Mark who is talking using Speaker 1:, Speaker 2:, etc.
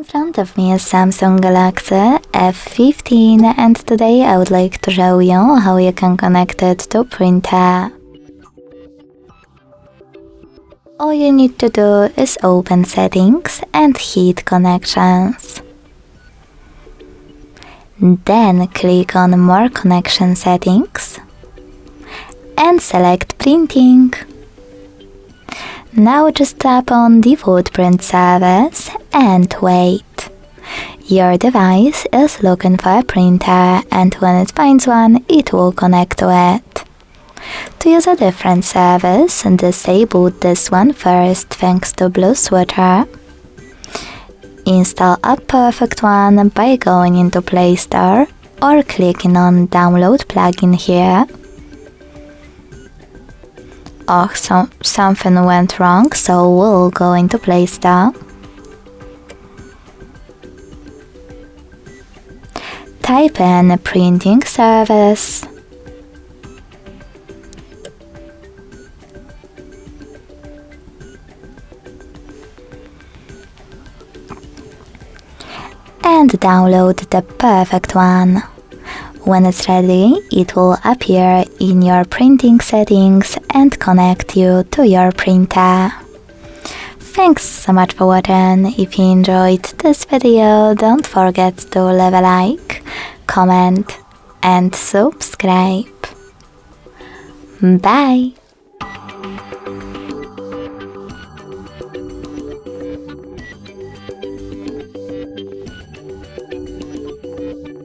Speaker 1: In front of me is Samsung Galaxy F15 and today I would like to show you how you can connect it to printer. All you need to do is open settings and hit connections. Then click on more connection settings and select printing. Now just tap on default print service and wait. Your device is looking for a printer and when it finds one, it will connect to it. To use a different service, disable this one first thanks to blue switcher. Install a perfect one by going into Play Store or clicking on download plugin here. Oh, something went wrong, so we'll go into Play Store. Type in printing service. And download the perfect one. When it's ready, it will appear in your printing settings and connect you to your printer. Thanks so much for watching. If you enjoyed this video, don't forget to leave a like, comment and subscribe. Bye!